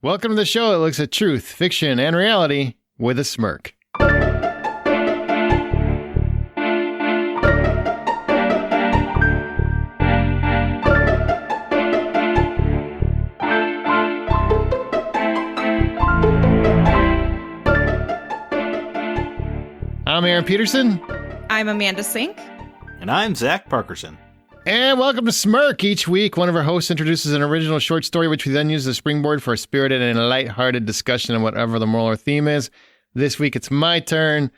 Welcome to the show that looks at truth, fiction, and reality with a smirk. I'm Aaron Peterson. I'm Amanda Sink. And I'm Zack Parkerson. And welcome to Smirk. Each week, one of our hosts introduces an original short story, which we then use as a springboard for a spirited and lighthearted discussion on whatever the moral or theme is. This week, it's my turn,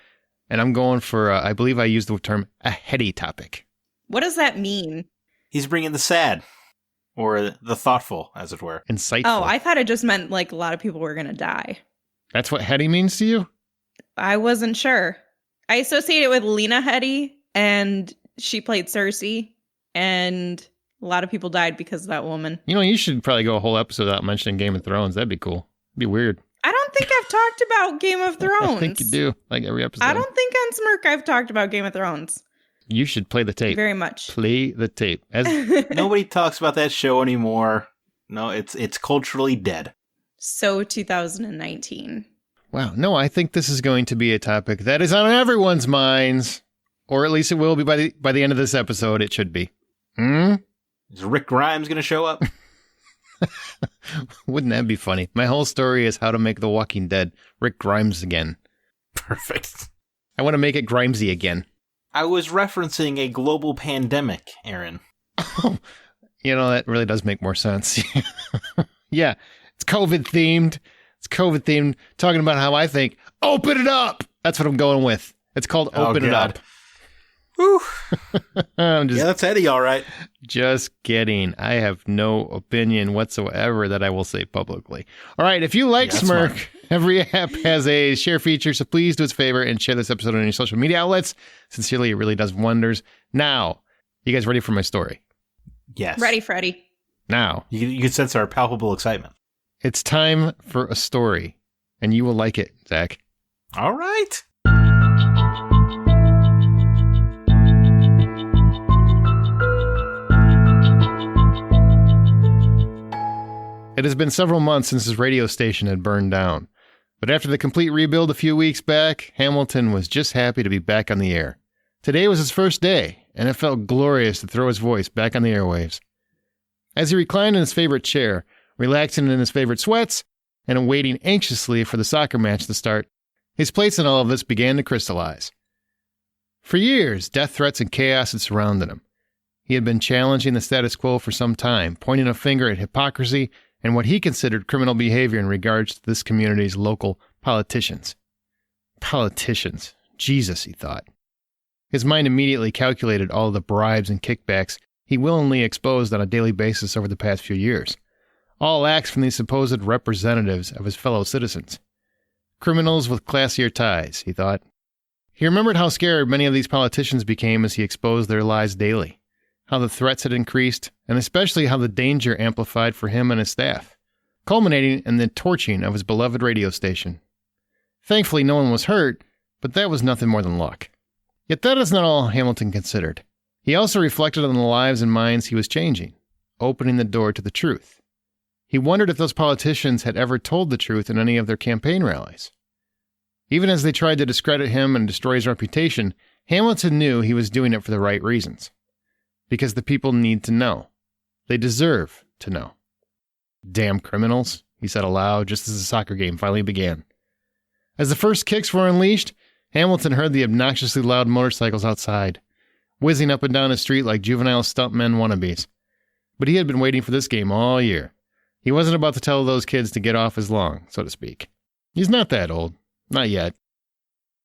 and I'm going for, I believe I used the term, a heady topic. What does that mean? He's bringing the sad, or the thoughtful, as it were. Insightful. Oh, I thought it just meant like a lot of people were going to die. That's what heady means to you? I wasn't sure. I associate it with Lena Headey, and she played Cersei. And a lot of people died because of that woman. You know, you should probably go a whole episode without mentioning Game of Thrones. That'd be cool. It'd be weird. I don't think I've talked about Game of Thrones. I think you do, like every episode. I don't think on Smirk I've talked about Game of Thrones. You should play the tape. Very much. Play the tape. Nobody talks about that show anymore. No, it's culturally dead. So 2019. Wow. No, I think this is going to be a topic that is on everyone's minds. Or at least it will be by the end of this episode. It should be. Is Rick Grimes going to show up? Wouldn't that be funny? My whole story is how to make The Walking Dead Rick Grimes again. Perfect. I want to make it Grimesy again. I was referencing a global pandemic, Aaron. Oh, you know, that really does make more sense. Yeah, it's COVID themed. It's COVID themed. Talking about how I think, open it up. That's what I'm going with. It's called Open It Up. Whew. Yeah, that's Eddie, all right. Just kidding. I have no opinion whatsoever that I will say publicly. All right, if you like Smirk, smart. Every app has a share feature, so please do us a favor and share this episode on your social media outlets. Sincerely, it really does wonders. Now, you guys ready for my story? Yes. Ready, Freddy. Now. You can sense our palpable excitement. It's time for a story, and you will like it, Zack. All right. It has been several months since his radio station had burned down. But after the complete rebuild a few weeks back, Hamilton was just happy to be back on the air. Today was his first day, and it felt glorious to throw his voice back on the airwaves. As he reclined in his favorite chair, relaxing in his favorite sweats, and waiting anxiously for the soccer match to start, his place in all of this began to crystallize. For years, death threats and chaos had surrounded him. He had been challenging the status quo for some time, pointing a finger at hypocrisy and what he considered criminal behavior in regards to this community's local politicians. Politicians. Jesus, he thought. His mind immediately calculated all of the bribes and kickbacks he willingly exposed on a daily basis over the past few years. All acts from these supposed representatives of his fellow citizens. Criminals with classier ties, he thought. He remembered how scared many of these politicians became as he exposed their lies daily. How the threats had increased, and especially how the danger amplified for him and his staff, culminating in the torching of his beloved radio station. Thankfully, no one was hurt, but that was nothing more than luck. Yet that is not all Hamilton considered. He also reflected on the lives and minds he was changing, opening the door to the truth. He wondered if those politicians had ever told the truth in any of their campaign rallies. Even as they tried to discredit him and destroy his reputation, Hamilton knew he was doing it for the right reasons. Because the people need to know. They deserve to know. Damn criminals, he said aloud just as the soccer game finally began. As the first kicks were unleashed, Hamilton heard the obnoxiously loud motorcycles outside, whizzing up and down the street like juvenile stuntmen wannabes. But he had been waiting for this game all year. He wasn't about to tell those kids to get off his lawn, so to speak. He's not that old. Not yet.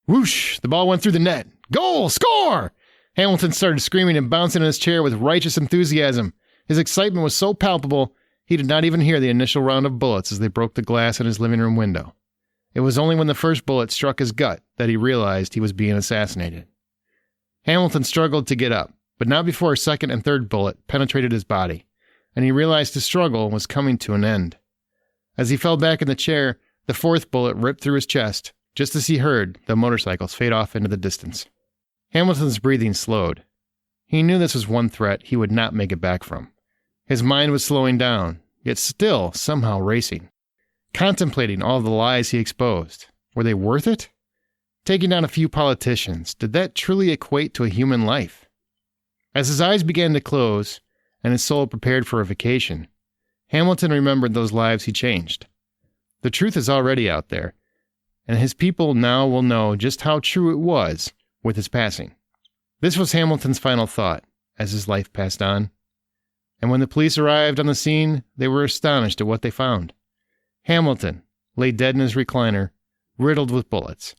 Whoosh! The ball went through the net. Goal! Score! Hamilton started screaming and bouncing in his chair with righteous enthusiasm. His excitement was so palpable, he did not even hear the initial round of bullets as they broke the glass in his living room window. It was only when the first bullet struck his gut that he realized he was being assassinated. Hamilton struggled to get up, but not before a second and third bullet penetrated his body, and he realized his struggle was coming to an end. As he fell back in the chair, the fourth bullet ripped through his chest, just as he heard the motorcycles fade off into the distance. Hamilton's breathing slowed. He knew this was one threat he would not make it back from. His mind was slowing down, yet still somehow racing. contemplating all the lies he exposed. Were they worth it? Taking down a few politicians, did that truly equate to a human life? As his eyes began to close and his soul prepared for a vacation, Hamilton remembered those lives he changed. The truth is already out there, and his people now will know just how true it was with his passing. This was Hamilton's final thought as his life passed on. And when the police arrived on the scene, they were astonished at what they found. Hamilton lay dead in his recliner, riddled with bullets.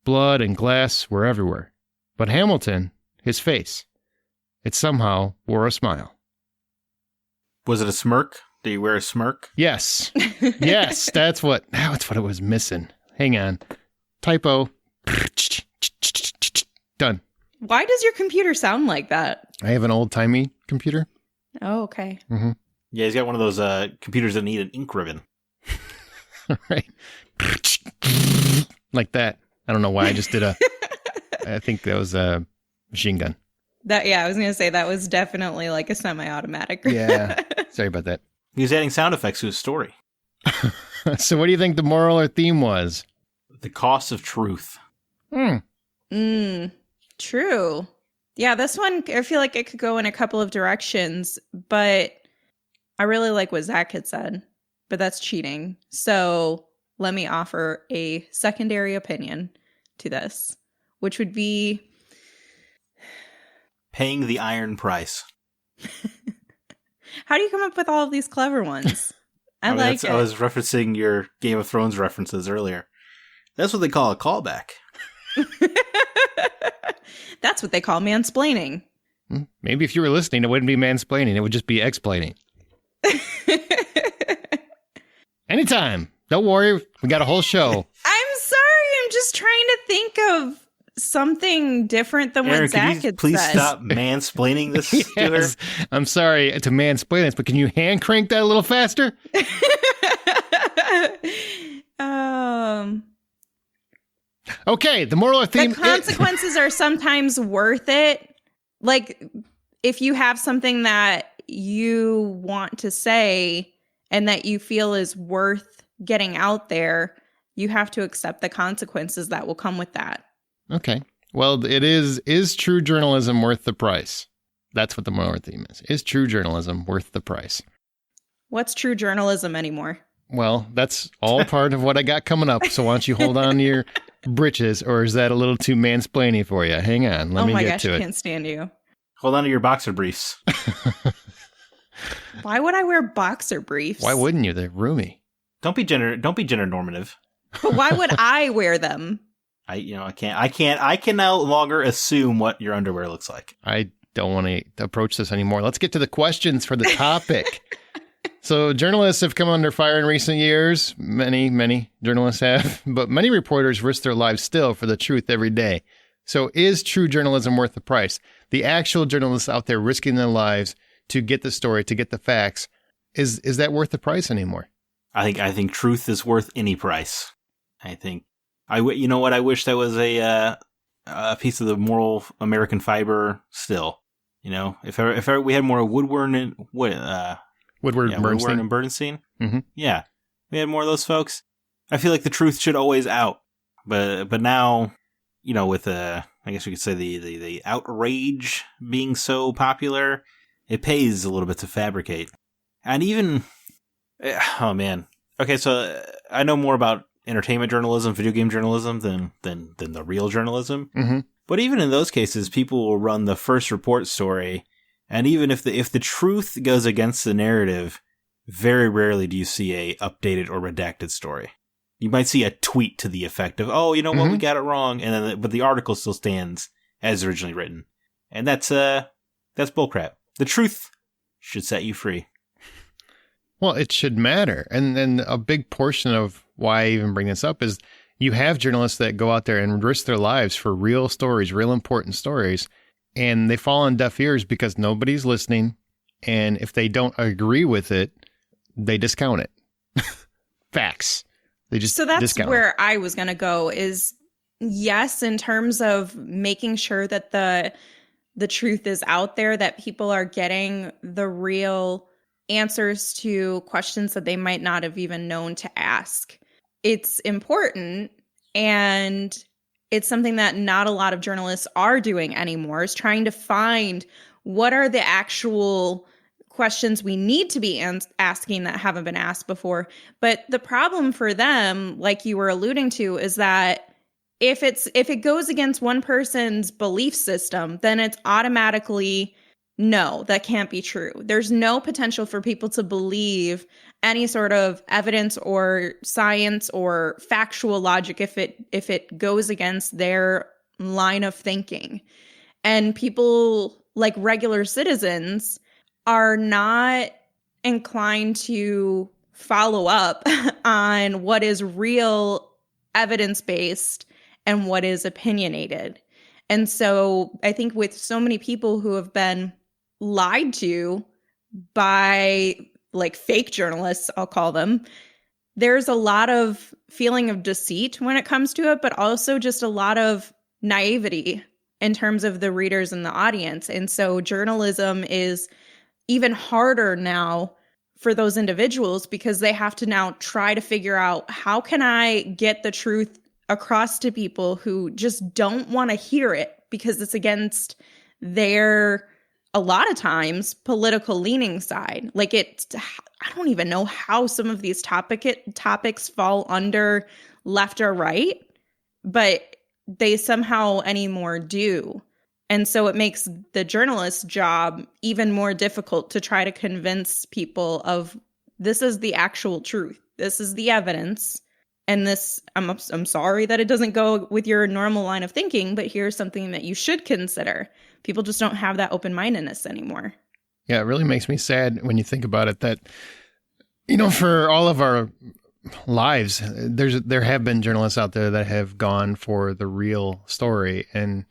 Blood and glass were everywhere. But Hamilton, his face, it somehow wore a smile. Was it a smirk? Did he wear a smirk? Yes. Yes, that's what it was missing. Hang on. Typo. Done. Why does your computer sound like that? I have an old-timey computer. Oh, okay. Mm-hmm. Yeah, he's got one of those computers that need an ink ribbon. Right. Like that. I don't know why I just did I think that was a machine gun. I was going to say that was definitely like a semi-automatic. Yeah. Sorry about that. He was adding sound effects to his story. So what do you think the moral or theme was? The cost of truth. True. Yeah, this one, I feel like it could go in a couple of directions, but I really like what Zack had said, but that's cheating. So let me offer a secondary opinion to this, which would be paying the iron price. How do you come up with all of these clever ones? I like it. I was referencing your Game of Thrones references earlier. That's what they call a callback. That's what they call mansplaining. Maybe if you were listening, it wouldn't be mansplaining. It would just be explaining. Anytime. Don't worry. We got a whole show. I'm sorry. I'm just trying to think of something different than Aaron, what Zack had please said. stop mansplaining this to her? Yes. I'm sorry to mansplain this, but can you hand crank that a little faster? Okay, the moral or theme. The consequences are sometimes worth it. Like, if you have something that you want to say and that you feel is worth getting out there, you have to accept the consequences that will come with that. Okay. Well, it is true journalism worth the price? That's what the moral or theme is. Is true journalism worth the price? What's true journalism anymore? Well, that's all part of what I got coming up. So why don't you hold on to your britches, or is that a little too mansplaining for you? Hang on. Let me get to it. I can't stand you. Hold on to your boxer briefs. Why would I wear boxer briefs? Why wouldn't you? They're roomy. Don't be gender normative. But why would I wear them? I can no longer assume what your underwear looks like. I don't want to approach this anymore. Let's get to the questions for the topic. So journalists have come under fire in recent years. Many journalists have, but many reporters risk their lives still for the truth every day. So is true journalism worth the price? The actual journalists out there risking their lives to get the story, to get the facts, is that worth the price anymore? I think truth is worth any price. You know what? I wish that was a piece of the moral American fiber still. You know, if we had more Woodward and Bernstein. Mm-hmm. Yeah, we had more of those folks. I feel like the truth should always out, but now, you know, with I guess you could say the outrage being so popular, it pays a little bit to fabricate. And even, oh man, okay, so I know more about entertainment journalism, video game journalism than the real journalism. Mm-hmm. But even in those cases, people will run the first report story. And even if the truth goes against the narrative, very rarely do you see a updated or redacted story. You might see a tweet to the effect of, "Oh, you know what, we got it wrong," and then but the article still stands as originally written, and that's bullcrap. The truth should set you free. Well, it should matter, and a big portion of why I even bring this up is you have journalists that go out there and risk their lives for real stories, real important stories. And they fall on deaf ears because nobody's listening. And if they don't agree with it, they discount it. Facts. They just discount it. So that's where I was going to go is, yes, in terms of making sure that the truth is out there, that people are getting the real answers to questions that they might not have even known to ask. It's important, and it's something that not a lot of journalists are doing anymore, is trying to find what are the actual questions we need to be asking that haven't been asked before. But the problem for them, like you were alluding to, is that if it goes against one person's belief system, then it's automatically, no, that can't be true. There's no potential for people to believe any sort of evidence or science or factual logic if it goes against their line of thinking. And people, like regular citizens, are not inclined to follow up on what is real evidence-based and what is opinionated. And so I think with so many people who have been lied to by like fake journalists, I'll call them, there's a lot of feeling of deceit when it comes to it, but also just a lot of naivety in terms of the readers and the audience. And so journalism is even harder now for those individuals because they have to now try to figure out, how can I get the truth across to people who just don't want to hear it because it's against their, a lot of times, political leaning side. Like I don't even know how some of these topics fall under left or right, but they somehow anymore do. And so it makes the journalist's job even more difficult to try to convince people of, this is the actual truth. This is the evidence. And this, I'm sorry that it doesn't go with your normal line of thinking, but here's something that you should consider. People just don't have that open-mindedness anymore. Yeah, it really makes me sad when you think about it that, for all of our lives, there have been journalists out there that have gone for the real story and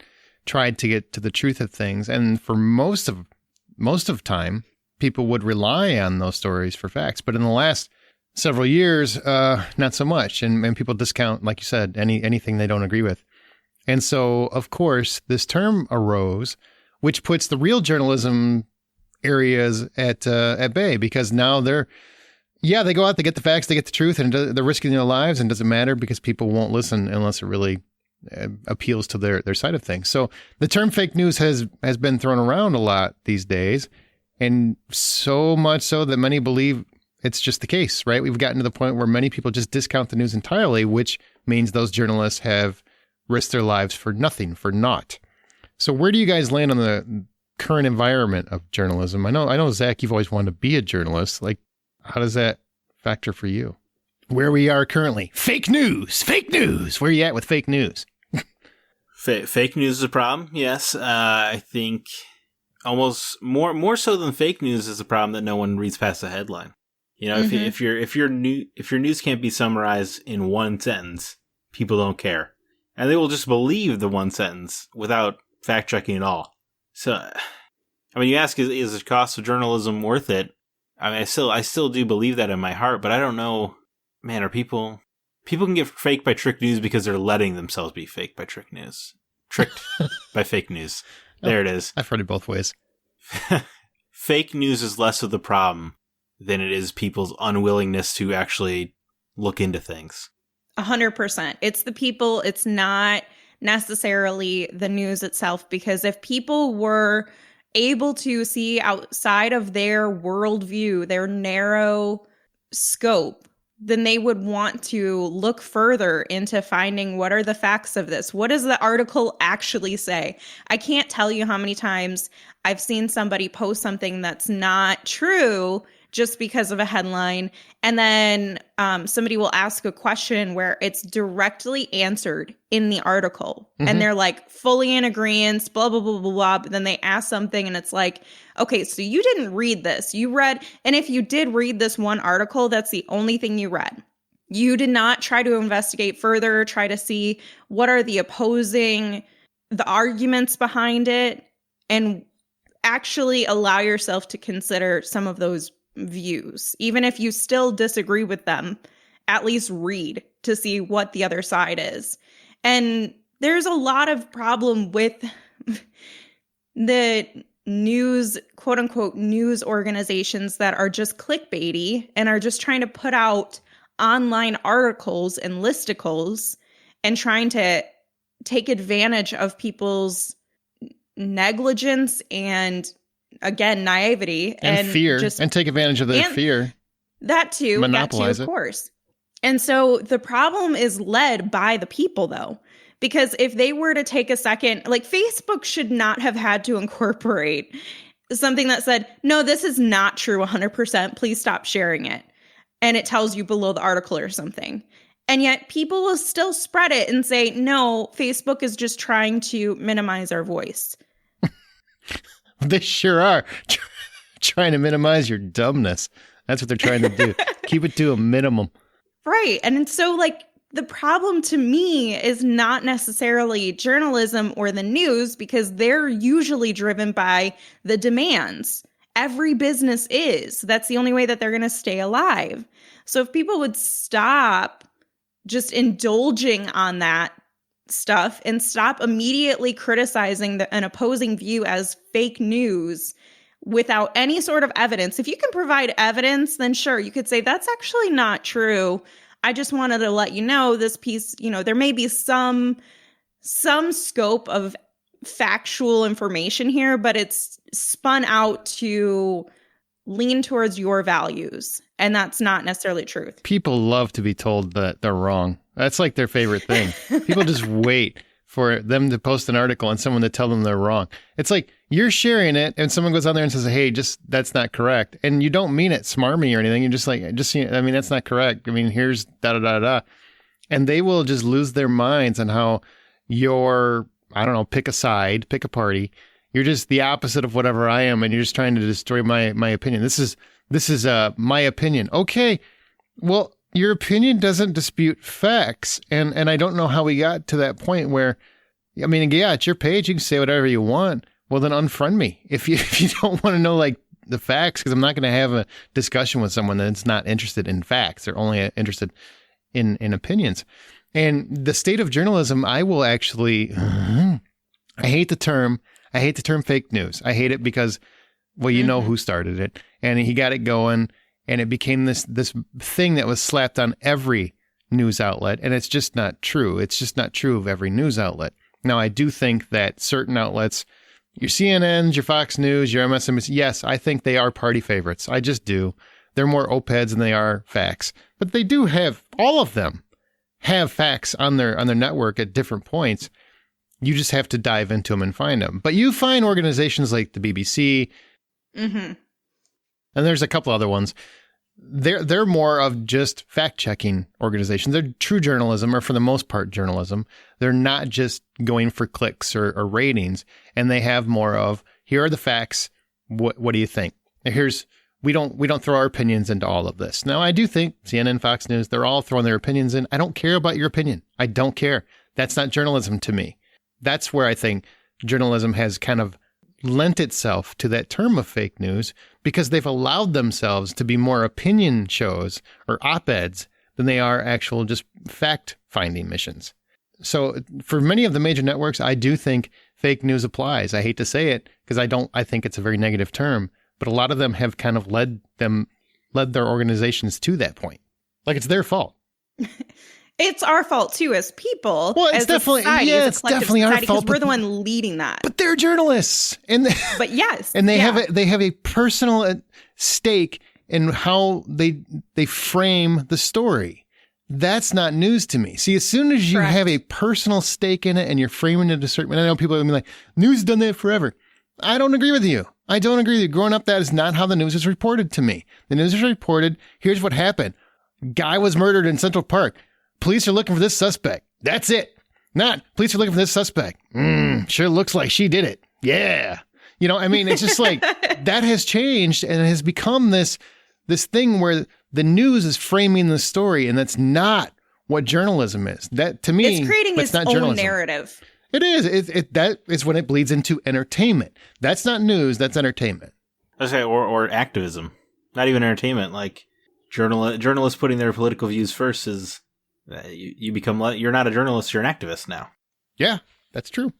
tried to get to the truth of things. And for most of time, people would rely on those stories for facts. But in the last several years, not so much. And people discount, like you said, anything they don't agree with. And so, of course, this term arose, which puts the real journalism areas at bay, because now they go out, they get the facts, they get the truth, and they're risking their lives, and it doesn't matter because people won't listen unless it really appeals to their side of things. So the term fake news has been thrown around a lot these days, and so much so that many believe it's just the case, right? We've gotten to the point where many people just discount the news entirely, which means those journalists have risked their lives for nothing, for naught. So where do you guys land on the current environment of journalism? I know, Zach, you've always wanted to be a journalist. Like, how does that factor for you? Where we are currently. Fake news. Where are you at with fake news? Fake news is a problem. Yes. I think almost more so than fake news is a problem that no one reads past the headline. If your news can't be summarized in one sentence, people don't care. And they will just believe the one sentence without fact checking at all. So, you ask, is the cost of journalism worth it? I still do believe that in my heart, but I don't know, man, are people can get faked by trick news because they're letting themselves be faked by trick news. Tricked by fake news. There it is. I've heard it both ways. Fake news is less of the problem than it is people's unwillingness to actually look into things. 100%. It's the people. It's not necessarily the news itself, because if people were able to see outside of their worldview, their narrow scope, then they would want to look further into finding, what are the facts of this? What does the article actually say? I can't tell you how many times I've seen somebody post something that's not true just because of a headline. And then somebody will ask a question where it's directly answered in the article. Mm-hmm. And they're like fully in agreement, blah, blah, blah, blah, blah. But then they ask something and it's like, okay, so you didn't read this. You read, and if you did read this one article, that's the only thing you read. You did not try to investigate further, try to see what are the arguments behind it, and actually allow yourself to consider some of those views. Even if you still disagree with them, at least read to see what the other side is. And there's a lot of problem with the news, quote unquote, news organizations that are just clickbaity and are just trying to put out online articles and listicles and trying to take advantage of people's negligence and, again, naivety and fear, and take advantage of their fear. That too, monopolize of course. And so the problem is led by the people, though, because if they were to take a second, like Facebook should not have had to incorporate something that said, no, this is not true 100%. Please stop sharing it. And it tells you below the article or something. And yet people will still spread it and say, no, Facebook is just trying to minimize our voice. They sure are trying to minimize your dumbness. That's what they're trying to do. Keep it to a minimum. Right. And so, like, the problem to me is not necessarily journalism or the news, because they're usually driven by the demands. Every business is. That's the only way that they're going to stay alive. So if people would stop just indulging on that stuff and stop immediately criticizing an opposing view as fake news without any sort of evidence. If you can provide evidence, then sure, you could say that's actually not true. I just wanted to let you know this piece, there may be some scope of factual information here, but it's spun out to lean towards your values. And that's not necessarily truth. People love to be told that they're wrong. That's like their favorite thing. People just wait for them to post an article and someone to tell them they're wrong. It's like you're sharing it and someone goes on there and says, hey, that's not correct. And you don't mean it smarmy or anything. You're just like, that's not correct. I mean, here's da-da-da-da. And they will just lose their minds on how you're, I don't know, pick a side, pick a party. You're just the opposite of whatever I am. And you're just trying to destroy my opinion. This is my opinion. Okay. Well, your opinion doesn't dispute facts. And I don't know how we got to that point where, I mean, yeah, it's your page. You can say whatever you want. Well, then unfriend me. If you don't want to know like the facts, because I'm not going to have a discussion with someone that's not interested in facts. They're only interested in opinions. And the state of journalism, I will actually, I hate the term fake news. I hate it because, well, you know who started it, and he got it going. And it became this thing that was slapped on every news outlet. And it's just not true. It's just not true of every news outlet. Now, I do think that certain outlets, your CNNs, your Fox News, your MSNBC, yes, I think they are party favorites. I just do. They're more op-eds than they are facts. But they do have, all of them have facts on their network at different points. You just have to dive into them and find them. But you find organizations like the BBC, and there's a couple other ones. They're more of just fact-checking organizations. They're true journalism, or for the most part journalism. They're not just going for clicks or ratings. And they have more of, here are the facts. What do you think? We don't throw our opinions into all of this. Now, I do think CNN, Fox News, they're all throwing their opinions in. I don't care about your opinion. I don't care. That's not journalism to me. That's where I think journalism has kind of lent itself to that term of fake news, because they've allowed themselves to be more opinion shows or op-eds than they are actual just fact-finding missions. So for many of the major networks, I do think fake news applies. I hate to say it because I think it's a very negative term, but a lot of them have kind of led their organizations to that point. Like it's their fault. It's our fault too, as people. Well, it's definitely it's definitely our fault. We're the one leading that. But they're journalists, but yes, and they have a personal stake in how they frame the story. That's not news to me. See, as soon as you have a personal stake in it and you're framing it a certain way, I know people are going to be like, news has done that forever. I don't agree with you. I don't agree with you. Growing up, that is not how the news is reported to me. The news is reported, here's what happened. Guy was murdered in Central Park. Police are looking for this suspect. That's it. Not, police are looking for this suspect. Sure looks like she did it. Yeah. I mean, it's just like, that has changed and it has become this thing where the news is framing the story, and that's not what journalism is. That, to me, it's creating its own journalism. Narrative. It is. That is when it bleeds into entertainment. That's not news. That's entertainment. Okay, or activism. Not even entertainment. Like journalists putting their political views first is you become. You're not a journalist. You're an activist now. Yeah, that's true.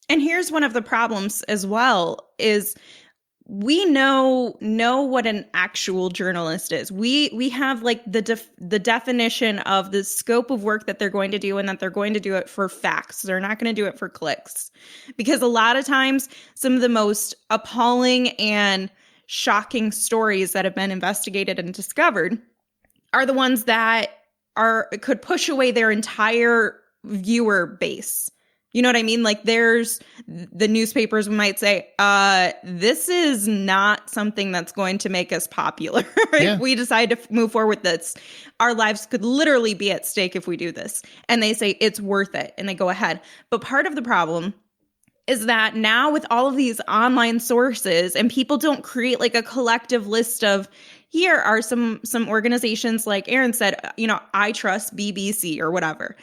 And here's one of the problems as well is we know what an actual journalist is. We have like the definition of the scope of work that they're going to do, and that they're going to do it for facts. They're not going to do it for clicks. Because a lot of times some of the most appalling and shocking stories that have been investigated and discovered are the ones that could push away their entire viewer base. You know what I mean? Like there's the newspapers might say, this is not something that's going to make us popular. Yeah. If we decide to move forward with this, our lives could literally be at stake if we do this. And they say it's worth it. And they go ahead. But part of the problem is that now with all of these online sources, and people don't create like a collective list of, here are some organizations, like Aaron said, I trust BBC or whatever,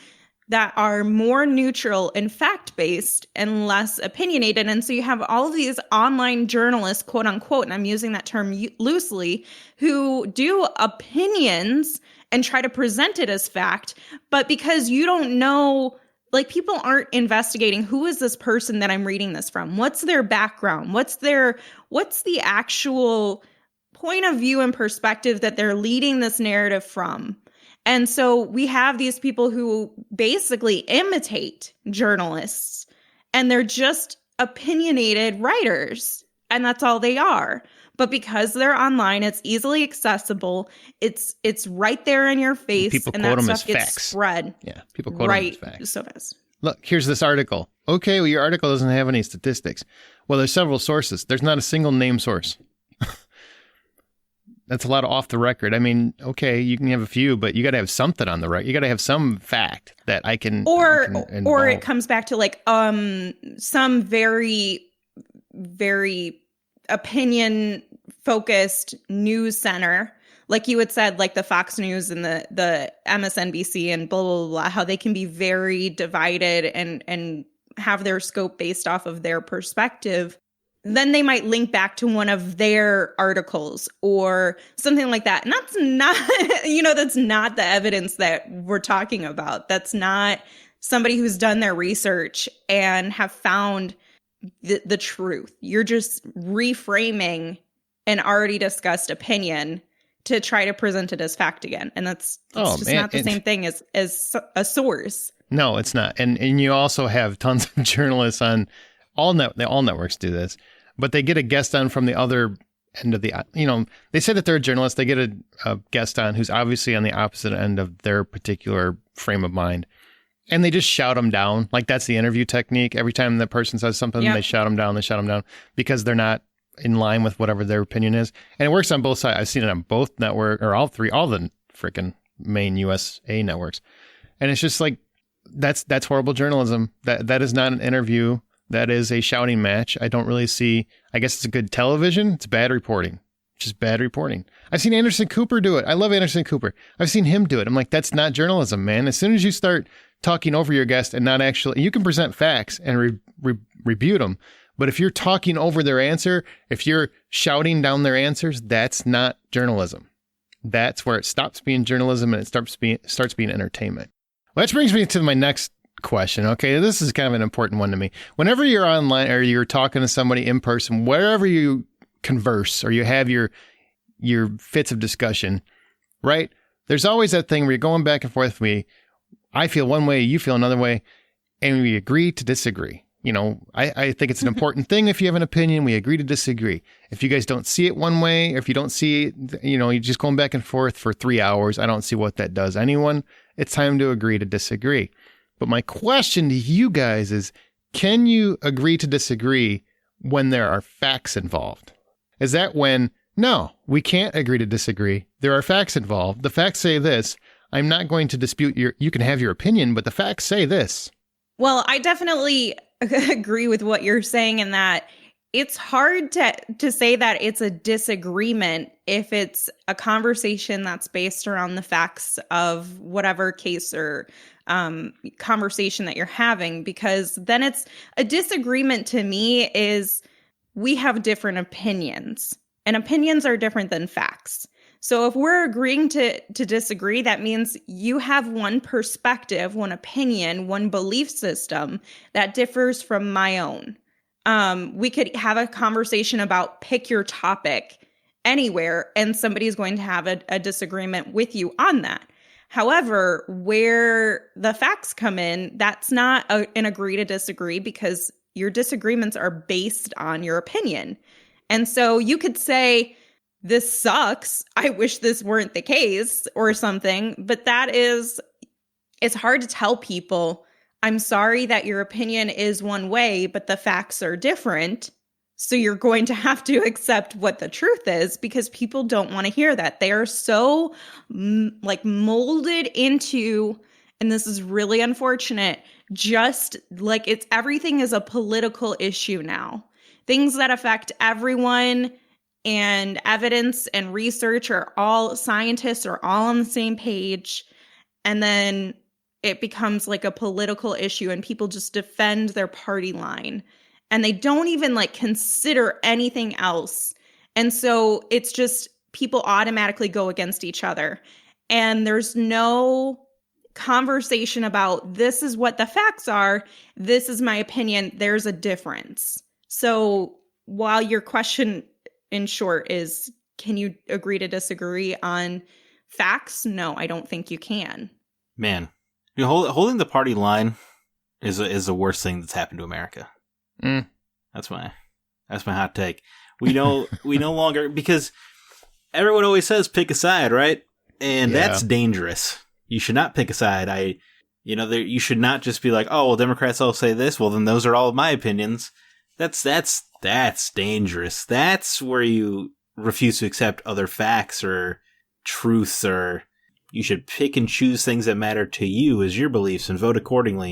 that are more neutral and fact-based and less opinionated. And so you have all of these online journalists, quote unquote, and I'm using that term loosely, who do opinions and try to present it as fact. But because you don't know, like people aren't investigating, who is this person that I'm reading this from? What's their background? What's the actual point of view and perspective that they're leading this narrative from? And so we have these people who basically imitate journalists, and they're just opinionated writers, and that's all they are. But because they're online, it's easily accessible. It's right there in your face, people and quote that them stuff as gets facts. spread. Yeah, people quote them as facts. So fast. Look, here's this article. Okay, well, your article doesn't have any statistics. Well, there's several sources. There's not a single name source. That's a lot of off the record. I mean, okay, you can have a few, but you got to have something on the record. You got to have some fact that I can. Or involve. it comes back to like some very, very opinion focused news center, like you had said, like the Fox News and the MSNBC and blah blah blah, how they can be very divided and have their scope based off of their perspective. Then they might link back to one of their articles or something like that. And that's not, that's not the evidence that we're talking about. That's not somebody who's done their research and have found the truth. You're just reframing an already discussed opinion to try to present it as fact again. And that's not the same thing as a source. No, it's not. And you also have tons of journalists on all networks do this. But they get a guest on from the other end of the, they say that they're a journalist. They get a guest on who's obviously on the opposite end of their particular frame of mind. And they just shout them down. Like that's the interview technique. Every time the person says something, They shout them down because they're not in line with whatever their opinion is. And it works on both sides. I've seen it on both network or all the freaking main USA networks. And it's just like, that's horrible journalism. That is not an interview. That is a shouting match. I don't really see, I guess it's a good television. It's bad reporting. Just bad reporting. I've seen Anderson Cooper do it. I love Anderson Cooper. I've seen him do it. I'm like, that's not journalism, man. As soon as you start talking over your guest and not actually, you can present facts and rebut them. But if you're talking over their answer, if you're shouting down their answers, that's not journalism. That's where it stops being journalism and it starts being entertainment. Well, that brings me to my next question. Okay, this is kind of an important one to me. Whenever you're online or you're talking to somebody in person, wherever you converse or you have your fits of discussion, right? There's always that thing where you're going back and forth with me. I feel one way, you feel another way, and we agree to disagree. I think it's an important thing. If you have an opinion, we agree to disagree. If you guys don't see it one way, or if you don't see it, you're just going back and forth for 3 hours. I don't see what that does anyone. It's time to agree to disagree. But my question to you guys is, can you agree to disagree when there are facts involved? Is that when, no, we can't agree to disagree. There are facts involved. The facts say this. I'm not going to dispute you can have your opinion, but the facts say this. Well, I definitely agree with what you're saying in that it's hard to say that it's a disagreement if it's a conversation that's based around the facts of whatever case or conversation that you're having, because then it's a disagreement to me is we have different opinions, and opinions are different than facts. So if we're agreeing to disagree, that means you have one perspective, one opinion, one belief system that differs from my own. We could have a conversation about pick your topic anywhere, and somebody's going to have a disagreement with you on that. However, where the facts come in, that's not an agree to disagree, because your disagreements are based on your opinion. And so you could say, this sucks, I wish this weren't the case, or something. But it's hard to tell people, I'm sorry that your opinion is one way, but the facts are different. So you're going to have to accept what the truth is, because people don't want to hear that. They are so molded into, and this is really unfortunate, just like everything is a political issue now. Things that affect everyone, and evidence and research scientists are all on the same page. And then it becomes like a political issue, and people just defend their party line, and they don't even consider anything else. And so it's just people automatically go against each other. And there's no conversation about, this is what the facts are, this is my opinion, there's a difference. So while your question in short is, can you agree to disagree on facts? No, I don't think you can. Man, holding the party line is the worst thing that's happened to America. That's my hot take. We no longer, because everyone always says pick a side, right? And that's dangerous. You should not pick a side. You should not just be like, oh, well, Democrats all say this, well, then those are all of my opinions. That's dangerous. That's where you refuse to accept other facts or truths, or you should pick and choose things that matter to you as your beliefs and vote accordingly.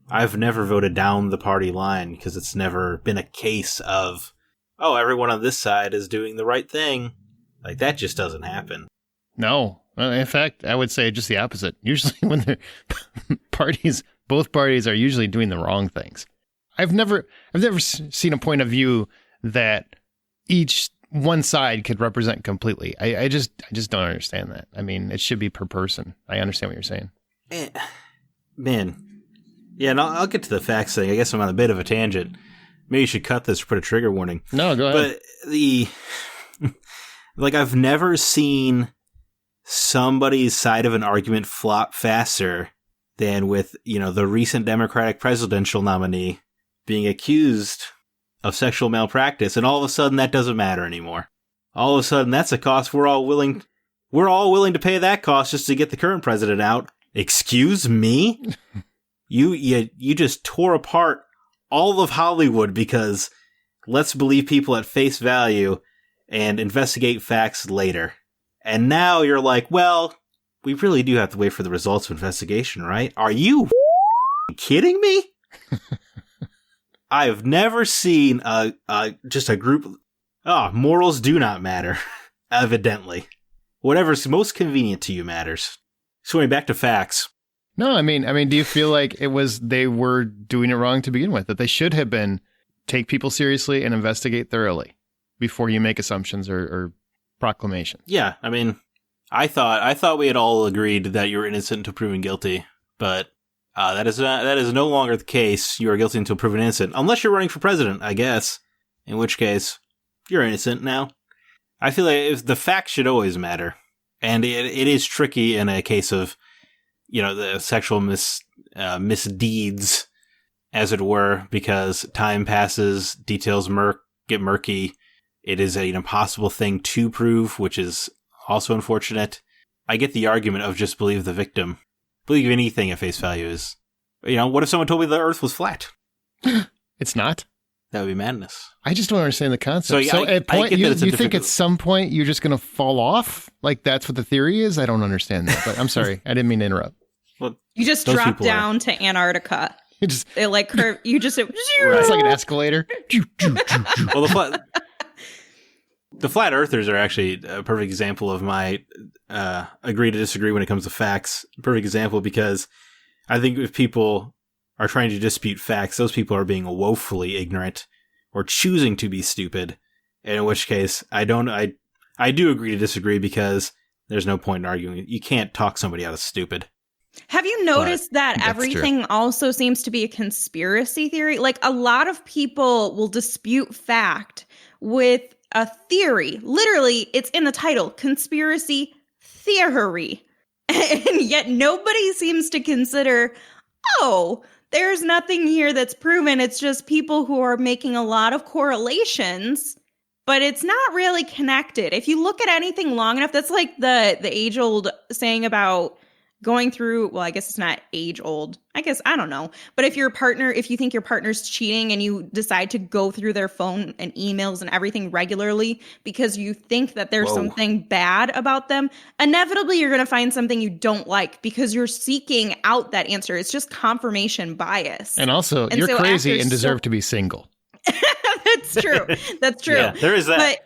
I've never voted down the party line, because it's never been a case of, oh, everyone on this side is doing the right thing. That just doesn't happen. No. In fact, I would say just the opposite. Usually when both parties are usually doing the wrong things. I've never seen a point of view that each one side could represent completely. I just don't understand that. I mean, it should be per person. I understand what you're saying. Man. Yeah, and I'll get to the facts thing. I guess I'm on a bit of a tangent. Maybe you should cut this or put a trigger warning. No, go ahead. But I've never seen somebody's side of an argument flop faster than with, the recent Democratic presidential nominee being accused of sexual malpractice, and all of a sudden that doesn't matter anymore. All of a sudden that's a cost we're all willing to pay that cost just to get the current president out. Excuse me? You just tore apart all of Hollywood because let's believe people at face value and investigate facts later. And now you're like, well, we really do have to wait for the results of investigation, right? Are you kidding me? I have never seen just a group. Morals do not matter. Evidently, whatever's most convenient to you matters. So anyway, back to facts. No, I mean, do you feel like they were doing it wrong to begin with? That they should have been take people seriously and investigate thoroughly before you make assumptions or proclamations. Yeah, I mean, I thought we had all agreed that you were innocent until proven guilty, but that is no longer the case. You are guilty until proven innocent, unless you're running for president, I guess. In which case, you're innocent now. I feel like if the facts should always matter, and it is tricky in a case of, the sexual misdeeds, as it were, because time passes, details get murky. It is an impossible thing to prove, which is also unfortunate. I get the argument of just believe the victim. Believe anything at face value is, what if someone told me the earth was flat? It's not. That would be madness. I just don't understand the concept. So, yeah, at point, you think at some point you're just going to fall off? Like that's what the theory is? I don't understand that, but I'm sorry. I didn't mean to interrupt. Well, you just drop down to Antarctica. You just it's like an escalator. Well, the flat earthers are actually a perfect example of my agree to disagree when it comes to facts. Perfect example, because I think if people are trying to dispute facts, those people are being woefully ignorant or choosing to be stupid. And in which case, I I do agree to disagree because there's no point in arguing. You can't talk somebody out of stupid. Have you noticed that that's everything also seems to be a conspiracy theory? Like, a lot of people will dispute fact with a theory. Literally, it's in the title, conspiracy theory. And yet nobody seems to consider, oh, there's nothing here that's proven. It's just people who are making a lot of correlations, but it's not really connected. If you look at anything long enough, that's like the age-old saying about going through, well, I guess it's not age old. I guess, I don't know. But if you think your partner's cheating and you decide to go through their phone and emails and everything regularly because you think that there's something bad about them, inevitably you're going to find something you don't like because you're seeking out that answer. It's just confirmation bias. And also, you're so crazy and deserve to be single. That's true. That's true. Yeah, there is that.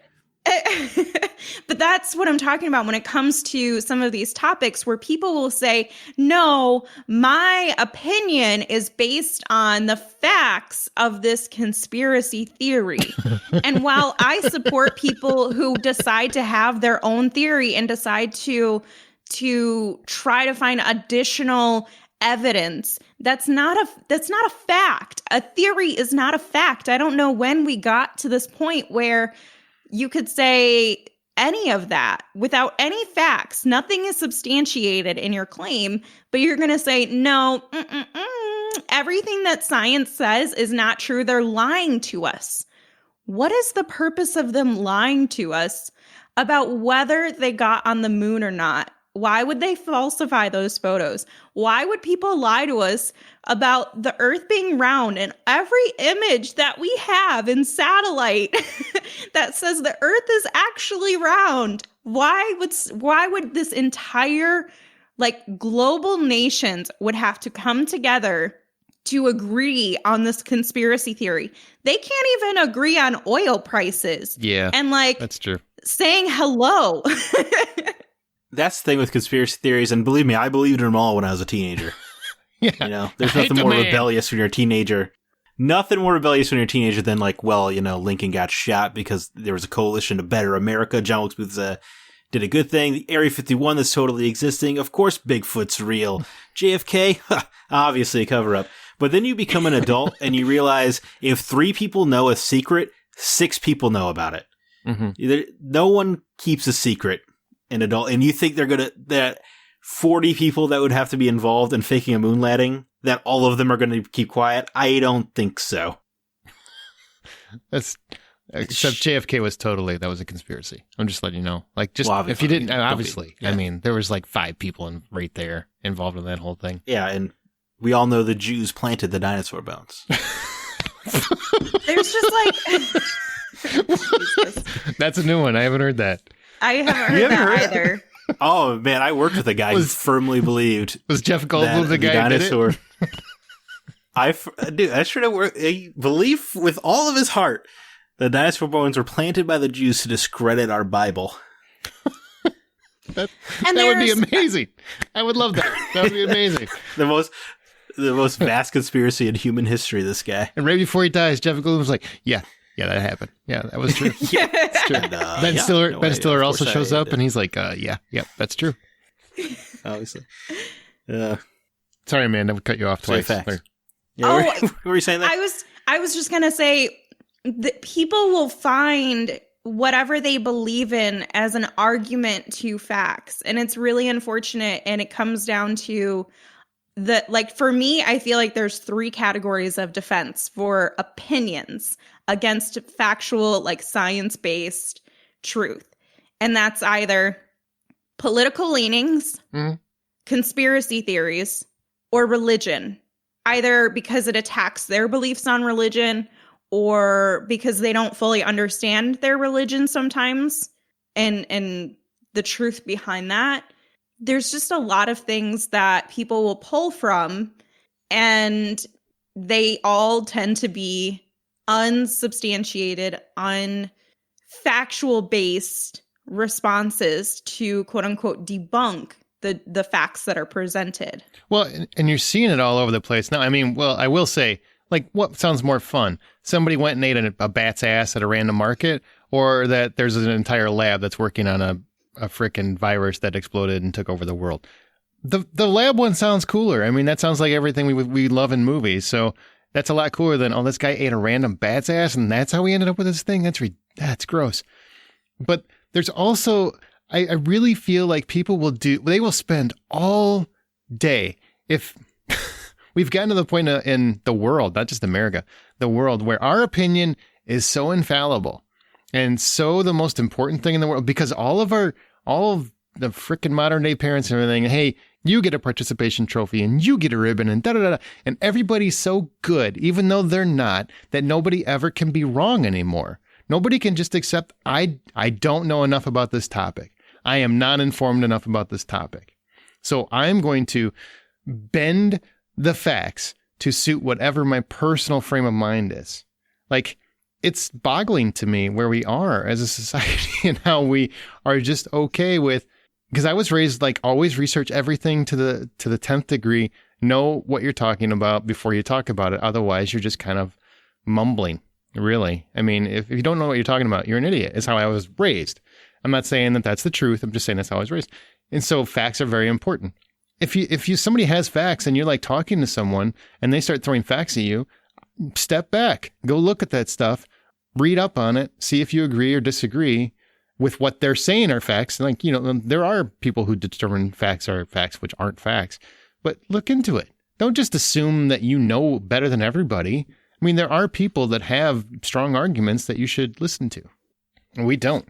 But that's what I'm talking about when it comes to some of these topics where people will say, no, my opinion is based on the facts of this conspiracy theory. And while I support people who decide to have their own theory and decide to try to find additional evidence, that's not a fact. A theory is not a fact. I don't know when we got to this point where you could say any of that without any facts. Nothing is substantiated in your claim, but you're going to say, no, everything that science says is not true. They're lying to us. What is the purpose of them lying to us about whether they got on the moon or not? Why would they falsify those photos? Why would people lie to us about the Earth being round and every image that we have in satellite that says the Earth is actually round? Why would this entire global nations would have to come together to agree on this conspiracy theory? They can't even agree on oil prices. Yeah. And that's true. Saying hello. That's the thing with conspiracy theories, and believe me, I believed in them all when I was a teenager. Yeah. There's nothing more rebellious when you're a teenager. Nothing more rebellious when you're a teenager than Lincoln got shot because there was a coalition to better America. John Wilkes Booth did a good thing. The Area 51 that's totally existing. Of course, Bigfoot's real. JFK, obviously a cover-up. But then you become an adult and you realize if 3 people know a secret, 6 people know about it. Mm-hmm. No one keeps a secret. An adult, and you think that 40 people that would have to be involved in faking a moon landing, that all of them are going to keep quiet? I don't think so. Except JFK that was a conspiracy. I'm just letting you know. If you didn't, obviously, I mean, there was 5 people right there involved in that whole thing. Yeah, and we all know the Jews planted the dinosaur bones. There's just That's a new one. I haven't heard that. I haven't heard that either. Oh, man, I worked with a guy who firmly believed. Was Jeff Goldblum the guy dinosaur? Who did it? I sure work. He believed with all of his heart the dinosaur bones were planted by the Jews to discredit our Bible. that would be amazing. I would love that. That would be amazing. The most vast conspiracy in human history, this guy. And right before he dies, Jeff Goldblum was like, yeah, that happened. Yeah, that was true. Yeah, it's true. And, Ben Stiller also shows up and he's like, yeah, that's true. Obviously. Sorry, Amanda, we cut you off twice. What were you saying there? I was just going to say that people will find whatever they believe in as an argument to facts. And it's really unfortunate. And it comes down to for me, I feel like there's 3 categories of defense for opinions against factual, science-based truth. And that's either political leanings, conspiracy theories, or religion, either because it attacks their beliefs on religion or because they don't fully understand their religion sometimes and the truth behind that. There's just a lot of things that people will pull from, and they all tend to be unsubstantiated, unfactual-based responses to quote-unquote debunk the facts that are presented. Well, and you're seeing it all over the place now. I mean, well, I will say, what sounds more fun? Somebody went and ate a bat's ass at a random market, or that there's an entire lab that's working on a frickin' virus that exploded and took over the world. The lab one sounds cooler. I mean, that sounds like everything we love in movies. So that's a lot cooler than, oh, this guy ate a random bat's ass and that's how we ended up with this thing. That's gross. But there's also, I really feel like people they will spend all day, if we've gotten to the point in the world, not just America, the world, where our opinion is so infallible and so the most important thing in the world, because all of the frickin' modern day parents and everything, hey, you get a participation trophy and you get a ribbon and da-da-da-da. And everybody's so good, even though they're not, that nobody ever can be wrong anymore. Nobody can just accept, I don't know enough about this topic. I am not informed enough about this topic. So I'm going to bend the facts to suit whatever my personal frame of mind is. Like, it's boggling to me where we are as a society and how we are just okay with, because I was raised like always research everything to the 10th degree, know what you're talking about before you talk about it. Otherwise, you're just kind of mumbling, really. I mean, if you don't know what you're talking about, you're an idiot, is how I was raised. I'm not saying that that's the truth. I'm just saying that's how I was raised. And so facts are very important. If somebody has facts and you're like talking to someone and they start throwing facts at you, step back, go look at that stuff, read up on it, see if you agree or disagree with what they're saying are facts. Like, there are people who determine facts are facts, which aren't facts, but look into it. Don't just assume that you know better than everybody. I mean, there are people that have strong arguments that you should listen to. We don't.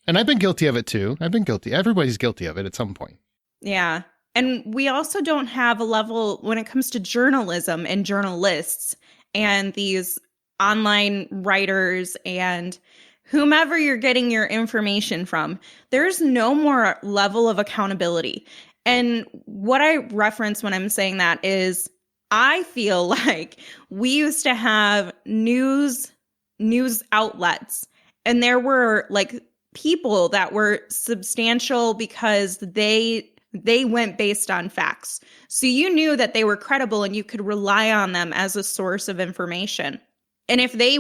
And I've been guilty of it too. I've been guilty. Everybody's guilty of it at some point. Yeah. And we also don't have a level when it comes to journalism and journalists and these online writers and whomever you're getting your information from. There's no more level of accountability. And what I reference when I'm saying that is I feel like we used to have news outlets, and there were like people that were substantial because they went based on facts. So you knew that they were credible and you could rely on them as a source of information. And if they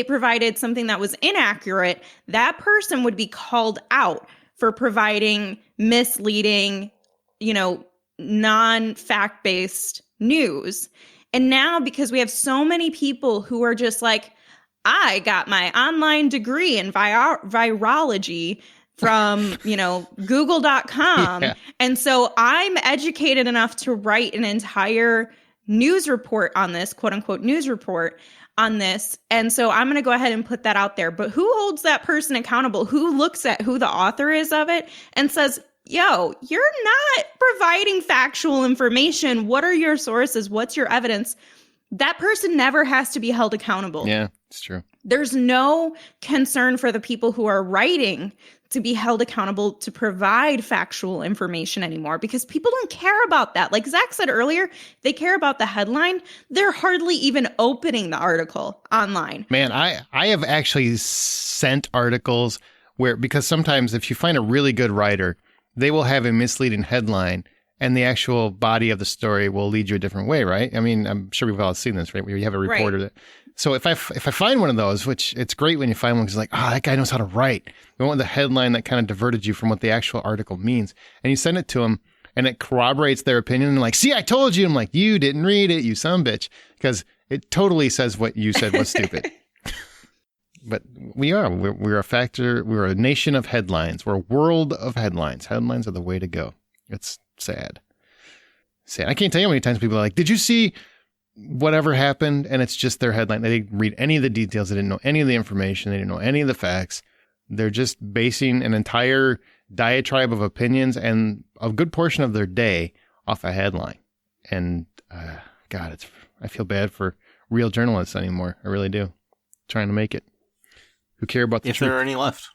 provided something that was inaccurate, that person would be called out for providing misleading, non-fact-based news. And now, because we have so many people who are just like, I got my online degree in virology from, google.com. Yeah. And so I'm educated enough to write an entire news report on this, quote unquote, news report on this. And so I'm going to go ahead and put that out there. But who holds that person accountable? Who looks at who the author is of it and says, yo, you're not providing factual information. What are your sources? What's your evidence? That person never has to be held accountable. Yeah, it's true. There's no concern for the people who are writing to be held accountable to provide factual information anymore, because people don't care about that. Like Zack said earlier, they care about the headline. They're hardly even opening the article online. Man, I have actually sent articles because sometimes if you find a really good writer, they will have a misleading headline and the actual body of the story will lead you a different way, right? I mean, I'm sure we've all seen this, right? Where you have a reporter that. So if I find one of those, which it's great when you find one because like, that guy knows how to write. We want the headline that kind of diverted you from what the actual article means. And you send it to them and it corroborates their opinion. And like, see, I told you. I'm like, you didn't read it, you son of a bitch. Because it totally says what you said was stupid. But we're a nation of headlines. We're a world of headlines. Headlines are the way to go. It's sad. I can't tell you how many times people are like, did you see whatever happened? And it's just their headline. They didn't read any of the details. They didn't know any of the information. They didn't know any of the facts. They're just basing an entire diatribe of opinions and a good portion of their day off a headline. And God, I feel bad for real journalists anymore. I really do. Trying to make it. Who care about the truth. If there are any left.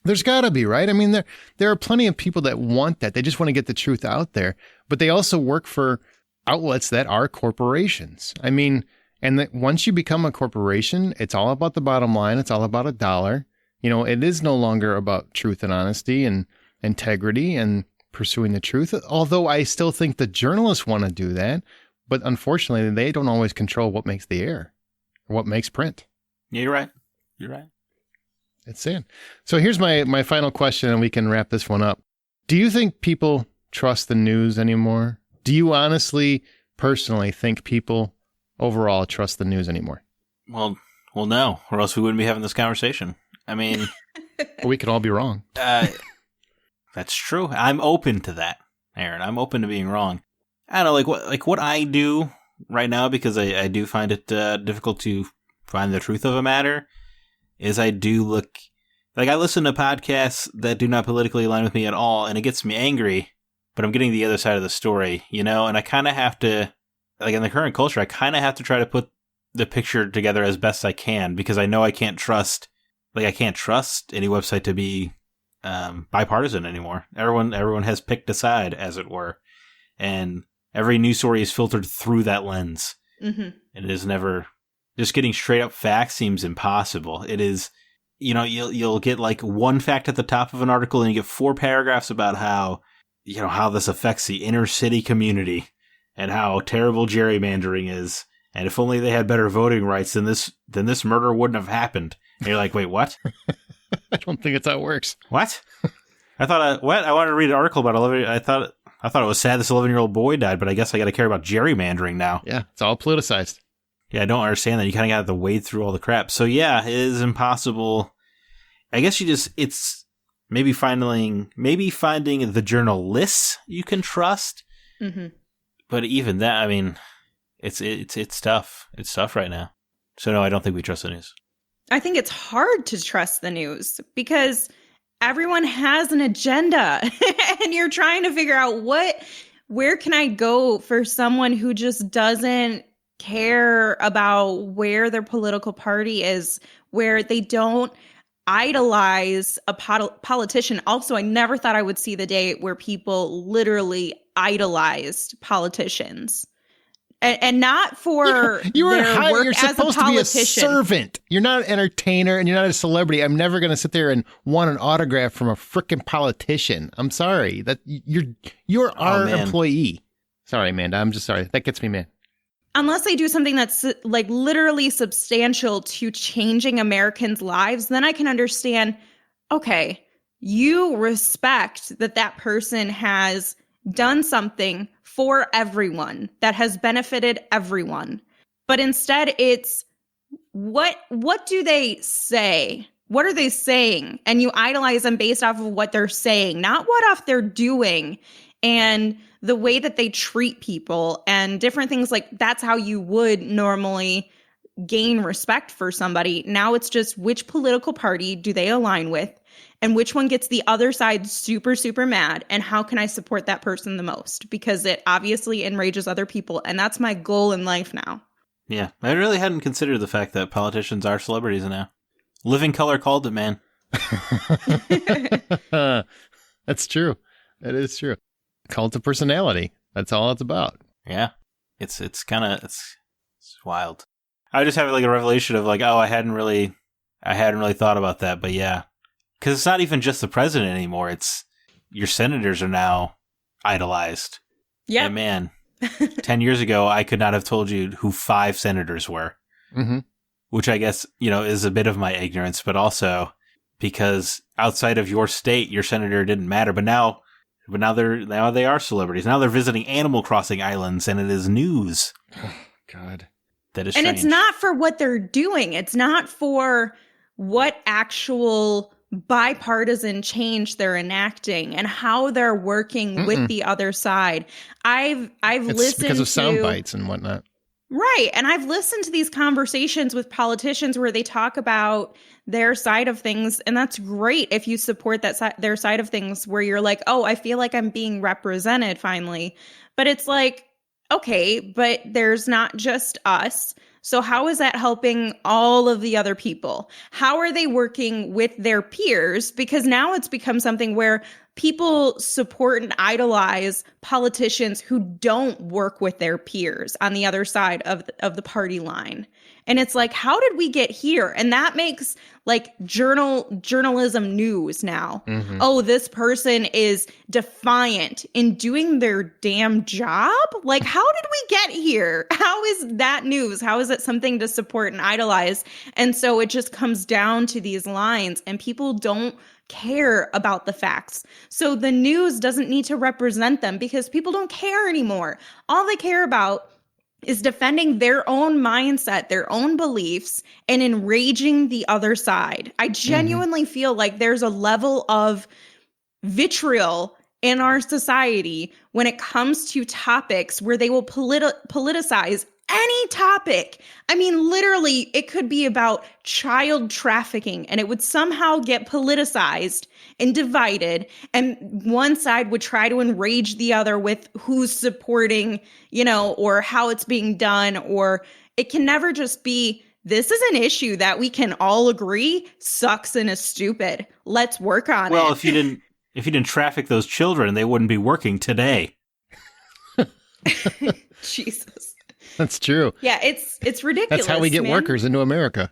There's got to be, right? I mean, there are plenty of people that want that. They just want to get the truth out there. But they also work for outlets that are corporations. I mean, and that once you become a corporation, it's all about the bottom line. It's all about a dollar. It is no longer about truth and honesty and integrity and pursuing the truth. Although I still think the journalists want to do that. But unfortunately, they don't always control what makes the air or what makes print. Yeah, you're right. It's sad. So here's my final question, and we can wrap this one up. Do you think people trust the news anymore? Do you honestly, personally think people overall trust the news anymore? Well, no, or else we wouldn't be having this conversation. I mean, Or we could all be wrong. That's true. I'm open to that, Aaron. I'm open to being wrong. I don't know, what I do right now, because I do find it difficult to find the truth of a matter, is I do look, I listen to podcasts that do not politically align with me at all, and it gets me angry, but I'm getting the other side of the story, and I kind of have to, in the current culture, I kind of have to try to put the picture together as best I can, because I know I can't trust any website to be bipartisan anymore. Everyone has picked a side, as it were, and every news story is filtered through that lens. Mm-hmm. And it is never, just getting straight up facts seems impossible. It is, you'll get one fact at the top of an article, and you get 4 paragraphs about how this affects the inner city community and how terrible gerrymandering is. And if only they had better voting rights, then this murder wouldn't have happened. And you're like, wait, what? I don't think that's how it works. What? I thought, what? I wanted to read an article about 11. I thought it was sad this 11-year-old boy died, but I guess I got to care about gerrymandering now. Yeah, it's all politicized. Yeah, I don't understand that. You kind of got to wade through all the crap. So yeah, it is impossible. I guess it's maybe finding the journalists you can trust. Mm-hmm. But even that, I mean, it's tough. It's tough right now. So no, I don't think we trust the news. I think it's hard to trust the news because everyone has an agenda and you're trying to figure out where can I go for someone who just doesn't care about where their political party is, where they don't idolize a politician. Also, I never thought I would see the day where people literally idolized politicians. And not for you're their work you're as supposed a to be a politician. servant. You're not an entertainer, and you're not a celebrity. I'm never going to sit there and want an autograph from a freaking politician. I'm sorry that you're our employee. Sorry, Amanda. I'm just sorry. That gets me mad. Unless they do something that's literally substantial to changing Americans' lives, then I can understand, okay, you respect that person has done something for everyone that has benefited everyone. But instead it's what do they say? What are they saying? And you idolize them based off of what they're saying, not what they're doing and the way that they treat people and different things. That's how you would normally gain respect for somebody. Now it's just which political party do they align with and which one gets the other side super, super mad, and how can I support that person the most? Because it obviously enrages other people, and that's my goal in life now. Yeah, I really hadn't considered the fact that politicians are celebrities now. Living Color called it, man. That's true. That is true. Cult of personality. That's all it's about. Yeah, it's wild. I just have a revelation of I hadn't really thought about that, but yeah. Because it's not even just the president anymore. It's your senators are now idolized. Yeah. And man, 10 years ago, I could not have told you who 5 senators were. Mm-hmm. Which I guess, is a bit of my ignorance, but also because outside of your state, your senator didn't matter. But now they are celebrities. Now they're visiting Animal Crossing islands, and it is news. Oh, God. That is and strange. It's not for what they're doing. It's not for what actual bipartisan change they're enacting and how they're working with the other side. I've listened because of sound bites and whatnot. Right. And I've listened to these conversations with politicians where they talk about their side of things. And that's great if you support their side of things, where you're like, oh, I feel like I'm being represented finally. But it's okay, but there's not just us. So how is that helping all of the other people? How are they working with their peers? Because now it's become something where people support and idolize politicians who don't work with their peers on the other side of the party line. And it's like, how did we get here? And that makes like journalism news now. Mm-hmm. Oh, this person is defiant in doing their damn job. Like, how did we get here? How is that news? How is it something to support and idolize? And so it just comes down to these lines, and people don't care about the facts. So the news doesn't need to represent them because people don't care anymore. All they care about is defending their own mindset, their own beliefs, and enraging the other side. I genuinely feel like there's a level of vitriol in our society when it comes to topics where they will politicize any topic. I mean, literally, it could be about child trafficking, and it would somehow get politicized and divided, and one side would try to enrage the other with who's supporting, or how it's being done, or it can never just be, this is an issue that we can all agree sucks and is stupid. Let's work on it. Well, if you didn't traffic those children, they wouldn't be working today. Jesus. That's true. Yeah, it's ridiculous. That's how we get workers into America.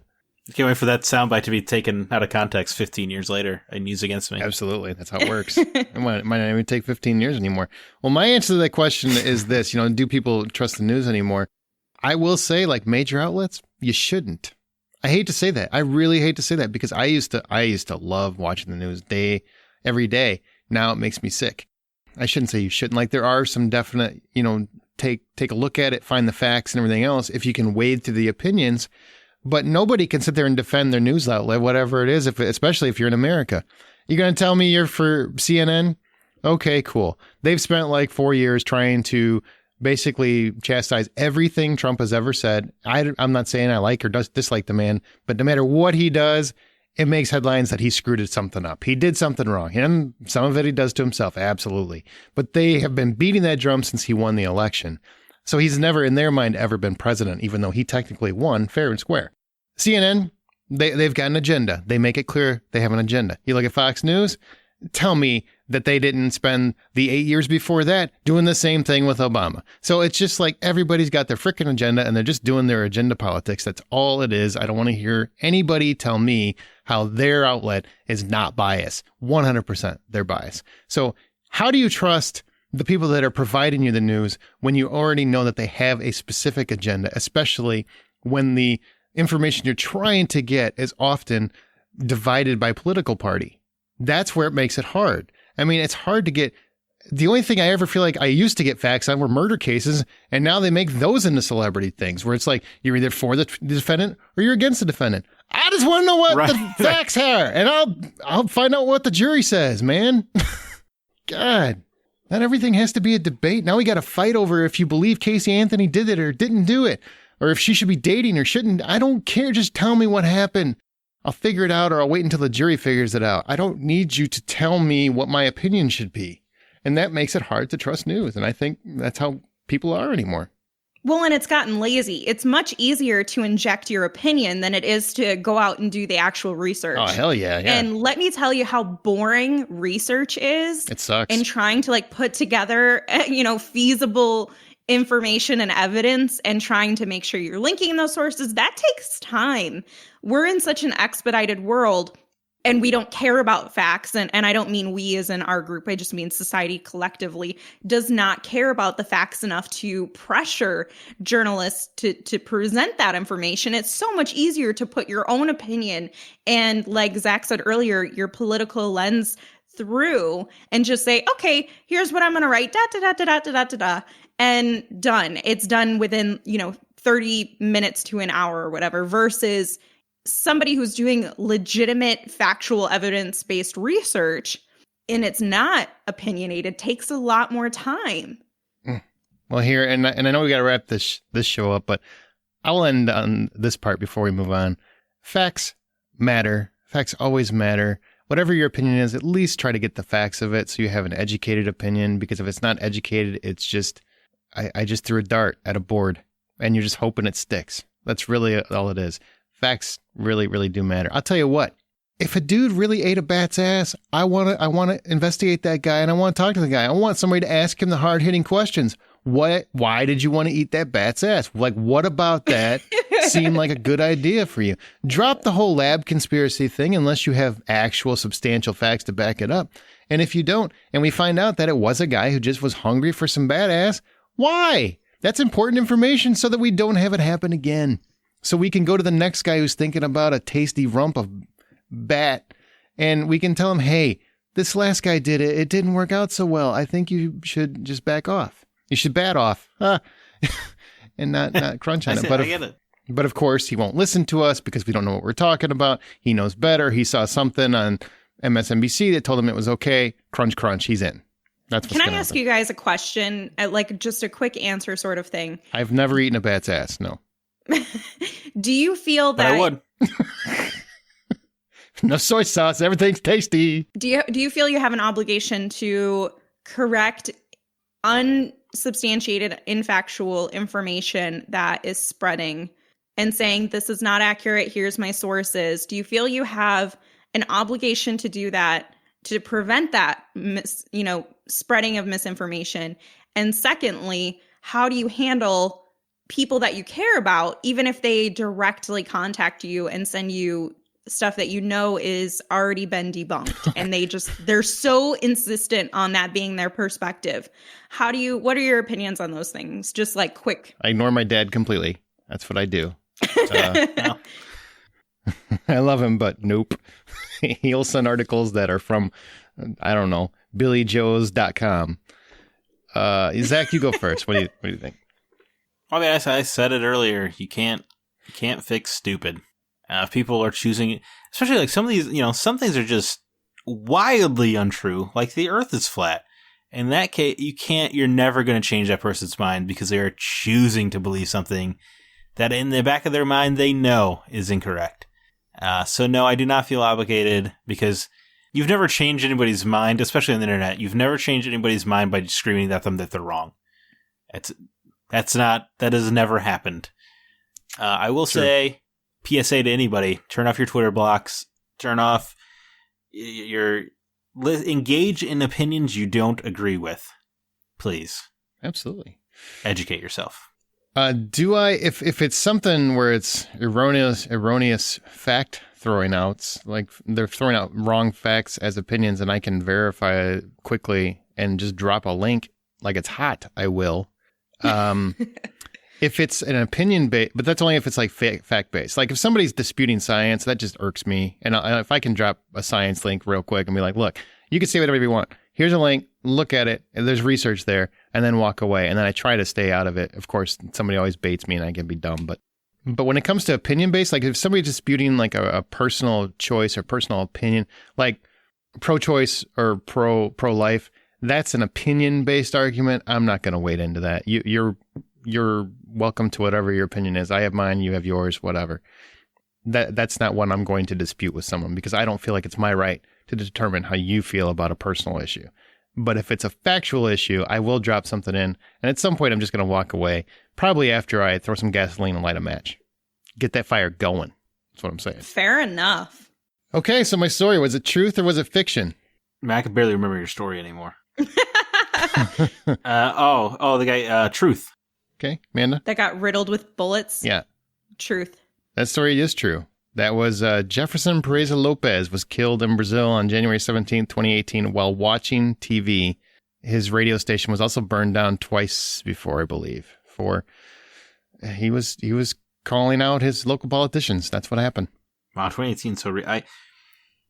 I can't wait for that soundbite to be taken out of context 15 years later and used against me. Absolutely. That's how it works. It might not even take 15 years anymore. Well, my answer to that question is this, do people trust the news anymore? I will say, like major outlets, you shouldn't. I hate to say that. I really hate to say that because I used to love watching the news every day. Now it makes me sick. I shouldn't say you shouldn't. Like there are some definite, take a look at it, find the facts and everything else if you can wade through the opinions. But nobody can sit there and defend their news outlet, whatever it is, especially if you're in America. You're going to tell me you're for CNN? Okay, cool. They've spent like 4 years trying to basically chastise everything Trump has ever said. I'm not saying I like or dislike the man, but no matter what he does, it makes headlines that he screwed something up. He did something wrong. And some of it he does to himself, absolutely. But they have been beating that drum since he won the election. So he's never, in their mind, ever been president, even though he technically won fair and square. CNN, they've got an agenda. They make it clear they have an agenda. You look at Fox News, tell me that they didn't spend the 8 years before that doing the same thing with Obama. So it's just like everybody's got their freaking agenda and they're just doing their agenda politics. That's all it is. I don't want to hear anybody tell me how their outlet is not biased. 100% they're biased. So how do you trust the people that are providing you the news when you already know that they have a specific agenda, especially when the information you're trying to get is often divided by political party? That's where it makes it hard. I mean, it's hard to get. The only thing I ever feel like I used to get facts on were murder cases, and now they make those into celebrity things where it's like you're either for the defendant or you're against the defendant. I just want to know what the facts are, and I'll find out what the jury says, man. God, not everything has to be a debate. Now we got to fight over if you believe Casey Anthony did it or didn't do it, or if she should be dating or shouldn't. I don't care. Just tell me what happened. I'll figure it out, or I'll wait until the jury figures it out. I don't need you to tell me what my opinion should be. And that makes it hard to trust news. And I think that's how people are anymore. Well, and it's gotten lazy. It's much easier to inject your opinion than it is to go out and do the actual research. Oh, hell yeah. And let me tell you how boring research is. It sucks. And trying to put together, feasible information and evidence and trying to make sure you're linking those sources. That takes time. We're in such an expedited world. And we don't care about facts. And I don't mean we as in our group. I just mean society collectively does not care about the facts enough to pressure journalists to present that information. It's so much easier to put your own opinion and, like Zack said earlier, your political lens through and just say, okay, here's what I'm going to write, and done. It's done within, 30 minutes to an hour or whatever, versus somebody who's doing legitimate, factual, evidence-based research, and it's not opinionated, takes a lot more time. Well, here, and I know we got to wrap this show up, but I'll end on this part before we move on. Facts matter. Facts always matter. Whatever your opinion is, at least try to get the facts of it so you have an educated opinion, because if it's not educated, it's just, I just threw a dart at a board, and you're just hoping it sticks. That's really all it is. Facts really, really do matter. I'll tell you what, if a dude really ate a bat's ass, I want to investigate that guy, and I want to talk to the guy. I want somebody to ask him the hard-hitting questions. Why did you want to eat that bat's ass? Like, what about that seemed like a good idea for you? Drop the whole lab conspiracy thing unless you have actual substantial facts to back it up. And if you don't, and we find out that it was a guy who just was hungry for some badass, why? That's important information so that we don't have it happen again. So we can go to the next guy who's thinking about a tasty rump of bat, and we can tell him, hey, this last guy did it. It didn't work out so well. I think you should just back off. You should bat off, and not crunch on it. I get it. But of course, he won't listen to us because we don't know what we're talking about. He knows better. He saw something on MSNBC that told him it was okay. Crunch, crunch. He's in. That's what's Can I ask you guys a question? Like just a quick answer sort of thing. I've never eaten a bat's ass. No. Do you feel that But I would. No soy sauce. Everything's tasty. Do you feel you have an obligation to correct unsubstantiated, infactual information that is spreading and saying this is not accurate, here's my sources? Do you feel you have an obligation to do that, to prevent that spreading of misinformation? And secondly, how do you handle people that you care about, even if they directly contact you and send you stuff that you know is already been debunked and they're so insistent on that being their perspective? What are your opinions on those things? Just like quick. I ignore my dad completely. That's what I do. I love him, but nope. He'll send articles that are from, I don't know, BillyJoes.com. Zach, you go first. What do you think? I mean, I said it earlier. You can't fix stupid. If people are choosing, especially like some of these, some things are just wildly untrue. Like the Earth is flat. In that case, you're never going to change that person's mind because they are choosing to believe something that in the back of their mind they know is incorrect. So no, I do not feel obligated because you've never changed anybody's mind, especially on the internet. You've never changed anybody's mind by screaming at them that they're wrong. That has never happened. I will say, PSA to anybody, turn off your Twitter blocks, engage in opinions you don't agree with. Please. Absolutely. Educate yourself. If it's something where it's erroneous fact throwing out, like they're throwing out wrong facts as opinions and I can verify it quickly and just drop a link like it's hot, I will. If it's an opinion based, but that's only if it's like fact based. Like if somebody's disputing science, that just irks me. And if I can drop a science link real quick and be like, look, you can say whatever you want. Here's a link. Look at it. And there's research there, and then walk away. And then I try to stay out of it. Of course, somebody always baits me, and I can be dumb. But when it comes to opinion based, like if somebody's disputing like a personal choice or personal opinion, like pro-choice or pro-life, that's an opinion based argument. I'm not going to wade into that. You're welcome to whatever your opinion is. I have mine, you have yours, whatever. That's not one I'm going to dispute with someone because I don't feel like it's my right to determine how you feel about a personal issue. But if it's a factual issue, I will drop something in. And at some point, I'm just going to walk away, probably after I throw some gasoline and light a match. Get that fire going. That's what I'm saying. Fair enough. Okay, so my story, was it truth or was it fiction? Man, I can barely remember your story anymore. The guy, truth. Okay, Amanda? That got riddled with bullets? Yeah. Truth. That story is true. That was Jefferson Pereza Lopez was killed in Brazil on January 17th, 2018 while watching TV. His radio station was also burned down twice before, I believe. He was calling out his local politicians. That's what happened. Wow, 2018. So when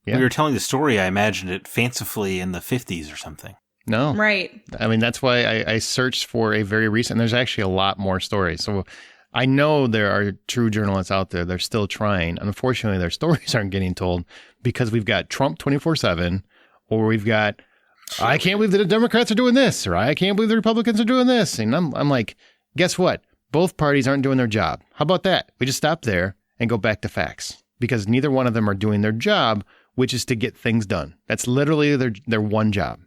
you were telling the story, I imagined it fancifully in the 50s or something. No. Right. I mean, that's why I searched for a very recent, there's actually a lot more stories. So I know there are true journalists out there. They're still trying. Unfortunately, their stories aren't getting told because we've got Trump 24/7, or we've got, I can't believe that the Democrats are doing this, or I can't believe the Republicans are doing this. And I'm like, guess what? Both parties aren't doing their job. How about that? We just stop there and go back to facts because neither one of them are doing their job, which is to get things done. That's literally their one job.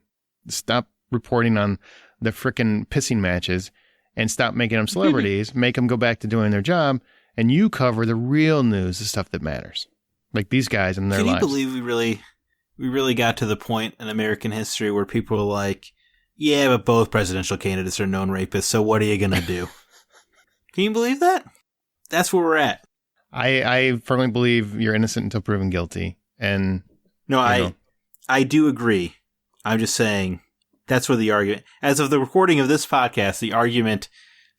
Stop reporting on the frickin' pissing matches and stop making them celebrities, make them go back to doing their job, and you cover the real news, the stuff that matters. like these guys in their lives. lives. Can you believe we really got to the point in American history where people are like, yeah, but both presidential candidates are known rapists, so what are you going to do? Can you believe that? That's where we're at. I firmly believe you're innocent until proven guilty. And no, I do agree. I'm just saying that's where the argument, as of the recording of this podcast, the argument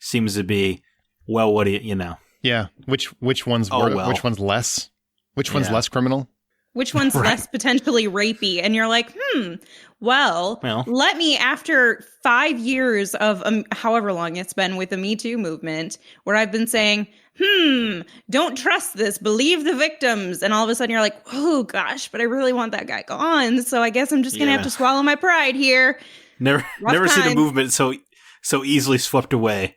seems to be, well, what do you know? Yeah. Which one's which one's less? Which one's less criminal? Which one's less potentially rapey? And you're like, well, let me, after 5 years of however long it's been with the Me Too movement, where I've been saying, don't trust this, believe the victims. And all of a sudden you're like, oh gosh, but I really want that guy gone. So I guess I'm just going to have to swallow my pride here. Never seen a movement so easily swept away.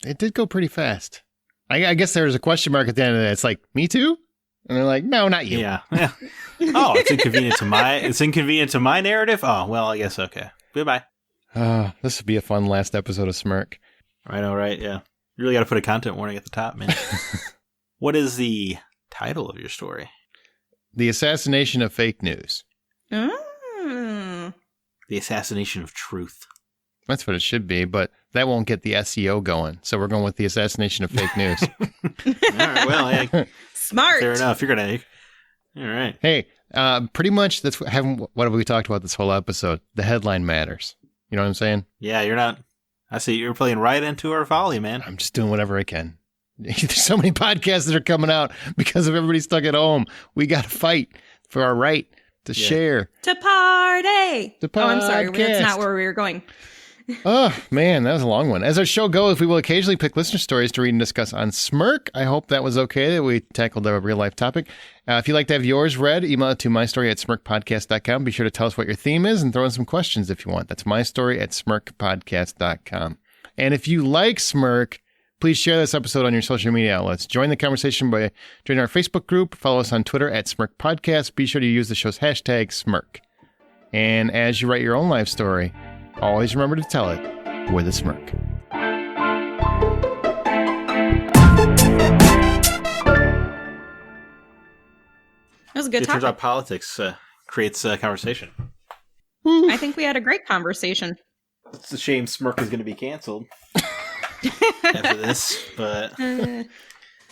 It did go pretty fast. I guess there was a question mark at the end of it. It's like, me too? And they're like, no, not you. Yeah. Oh, it's inconvenient to my narrative? Oh, well, I guess okay. Goodbye. This would be a fun last episode of Smirk. I know, right? Yeah. You really got to put a content warning at the top, man. What is the title of your story? The Assassination of Fake News. The Assassination of Truth. That's what it should be, but that won't get the SEO going. So we're going with the Assassination of Fake News. All right, well, hey, smart. Fair enough. You're going to... All right. Hey, pretty much that's what have we talked about this whole episode. The headline matters. You know what I'm saying? Yeah, you're not... I see you're playing right into our volley, man. I'm just doing whatever I can. There's so many podcasts that are coming out because of everybody stuck at home. We got to fight for our right to share. To party. Oh, I'm sorry. That's not where we were going. Oh, man, that was a long one. As our show goes, we will occasionally pick listener stories to read and discuss on Smirk. I hope that was okay that we tackled a real-life topic. If you'd like to have yours read, email it to mystory@smirkpodcast.com. Be sure to tell us what your theme is and throw in some questions if you want. That's mystory@smirkpodcast.com. And if you like Smirk, please share this episode on your social media outlets. Join the conversation by joining our Facebook group. Follow us on Twitter @SmirkPodcast. Be sure to use the show's hashtag Smirk. And as you write your own life story, always remember to tell it with a smirk. That was a good topic. It turns out politics creates conversation. I think we had a great conversation. It's a shame Smirk is going to be canceled after this, but